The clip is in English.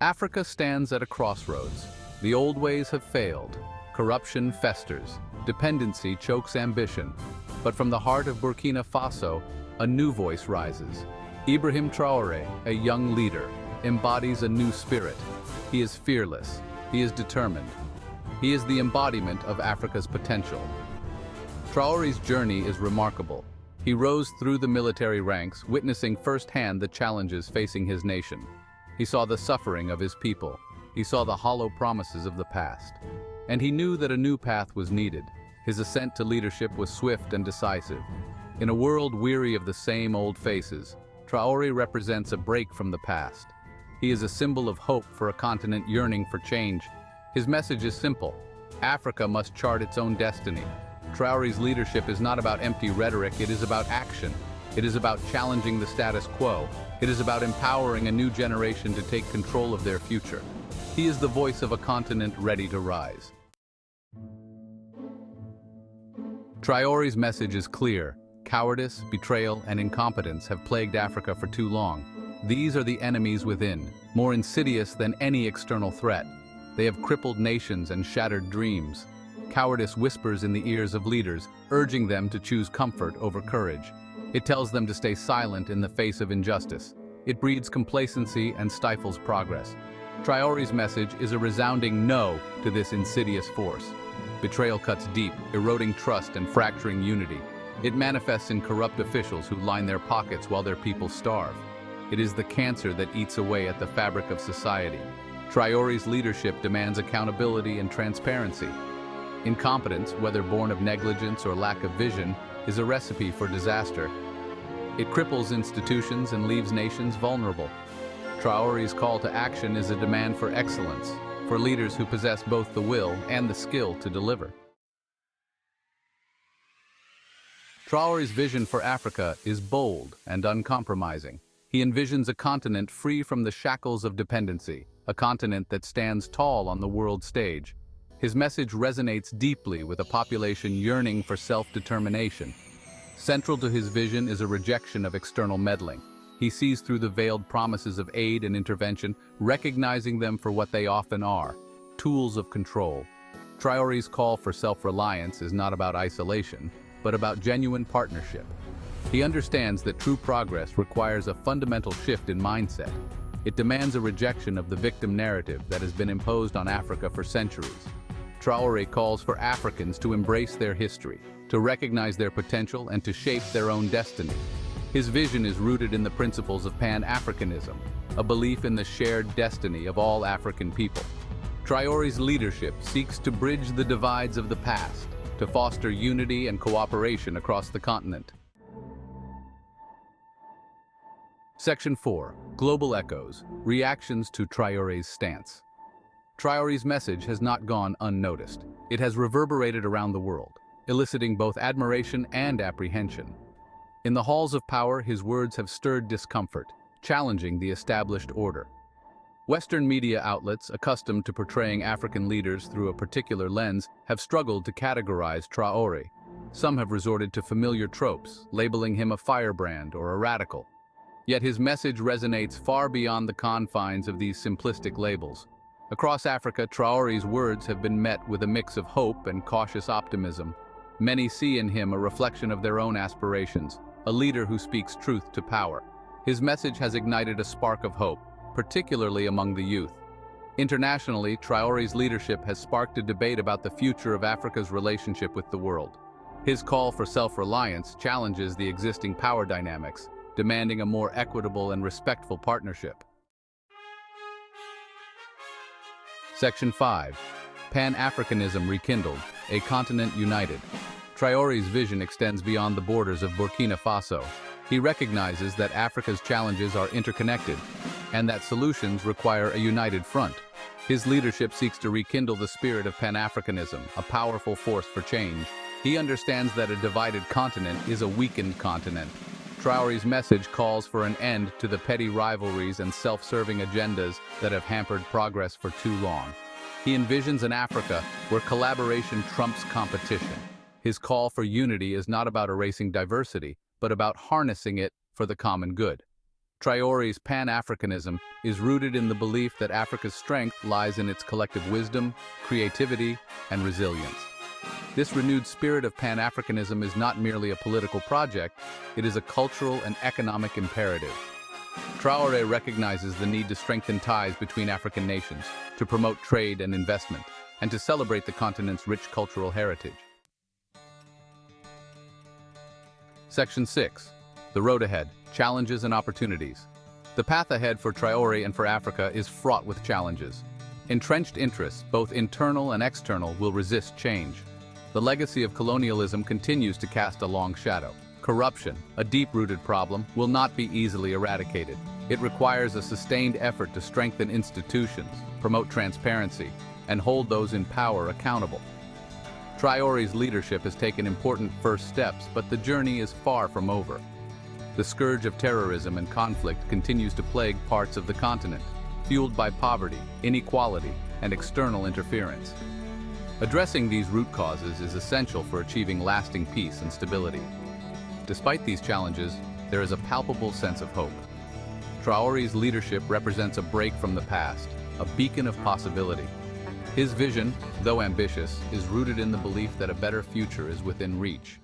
Africa stands at a crossroads. The old ways have failed. Corruption festers. Dependency chokes ambition. But from the heart of Burkina Faso, a new voice rises. Ibrahim Traoré, a young leader, embodies a new spirit. He is fearless. He is determined. He is the embodiment of Africa's potential. Traoré's journey is remarkable. He rose through the military ranks, witnessing firsthand the challenges facing his nation. He saw the suffering of his people. He saw the hollow promises of the past. And he knew that a new path was needed. His ascent to leadership was swift and decisive. In a world weary of the same old faces, Traoré represents a break from the past. He is a symbol of hope for a continent yearning for change. His message is simple. Africa must chart its own destiny. Traoré's leadership is not about empty rhetoric, it is about action. It is about challenging the status quo. It is about empowering a new generation to take control of their future. He is the voice of a continent ready to rise. Traoré's message is clear. Cowardice, betrayal, and incompetence have plagued Africa for too long. These are the enemies within, more insidious than any external threat. They have crippled nations and shattered dreams. Cowardice whispers in the ears of leaders, urging them to choose comfort over courage. It tells them to stay silent in the face of injustice. It breeds complacency and stifles progress. Traoré's message is a resounding no to this insidious force. Betrayal cuts deep, eroding trust and fracturing unity. It manifests in corrupt officials who line their pockets while their people starve. It is the cancer that eats away at the fabric of society. Traoré's leadership demands accountability and transparency. Incompetence, whether born of negligence or lack of vision, is a recipe for disaster. It cripples institutions and leaves nations vulnerable. Traoré's call to action is a demand for excellence, for leaders who possess both the will and the skill to deliver. Traoré's vision for Africa is bold and uncompromising. He envisions a continent free from the shackles of dependency, a continent that stands tall on the world stage. His message resonates deeply with a population yearning for self-determination. Central to his vision is a rejection of external meddling. He sees through the veiled promises of aid and intervention, recognizing them for what they often are, tools of control. Traoré's call for self-reliance is not about isolation, but about genuine partnership. He understands that true progress requires a fundamental shift in mindset. It demands a rejection of the victim narrative that has been imposed on Africa for centuries. Traoré calls for Africans to embrace their history, to recognize their potential and to shape their own destiny. His vision is rooted in the principles of pan-africanism, a belief in the shared destiny of all African people. Traoré's leadership seeks to bridge the divides of the past, to foster unity and cooperation across the continent. Section 4. Global Echoes. Reactions to Traoré's stance. Traoré's message has not gone unnoticed. It has reverberated around the world, eliciting both admiration and apprehension. In the halls of power, his words have stirred discomfort, challenging the established order. Western media outlets, accustomed to portraying African leaders through a particular lens, have struggled to categorize Traoré. Some have resorted to familiar tropes, labeling him a firebrand or a radical. Yet his message resonates far beyond the confines of these simplistic labels. Across Africa, Traoré's words have been met with a mix of hope and cautious optimism. Many see in him a reflection of their own aspirations, a leader who speaks truth to power. His message has ignited a spark of hope, particularly among the youth. Internationally, Traoré's leadership has sparked a debate about the future of Africa's relationship with the world. His call for self-reliance challenges the existing power dynamics, demanding a more equitable and respectful partnership. Section 5. Pan-Africanism Rekindled, a continent united. Traoré's vision extends beyond the borders of Burkina Faso. He recognizes that Africa's challenges are interconnected, and that solutions require a united front. His leadership seeks to rekindle the spirit of Pan-Africanism, a powerful force for change. He understands that a divided continent is a weakened continent. Traoré's message calls for an end to the petty rivalries and self-serving agendas that have hampered progress for too long. He envisions an Africa where collaboration trumps competition. His call for unity is not about erasing diversity, but about harnessing it for the common good. Traoré's pan-Africanism is rooted in the belief that Africa's strength lies in its collective wisdom, creativity, and resilience. This renewed spirit of pan-Africanism is not merely a political project, it is a cultural and economic imperative. Traoré recognizes the need to strengthen ties between African nations, to promote trade and investment, and to celebrate the continent's rich cultural heritage. Section 6. The road ahead, challenges and opportunities. The path ahead for Traoré and for Africa is fraught with challenges. Entrenched interests, both internal and external, will resist change. The legacy of colonialism continues to cast a long shadow. Corruption, a deep-rooted problem, will not be easily eradicated. It requires a sustained effort to strengthen institutions, promote transparency, and hold those in power accountable. Traoré's leadership has taken important first steps, but the journey is far from over. The scourge of terrorism and conflict continues to plague parts of the continent, fueled by poverty, inequality, and external interference. Addressing these root causes is essential for achieving lasting peace and stability. Despite these challenges, there is a palpable sense of hope. Traoré's leadership represents a break from the past, a beacon of possibility. His vision, though ambitious, is rooted in the belief that a better future is within reach.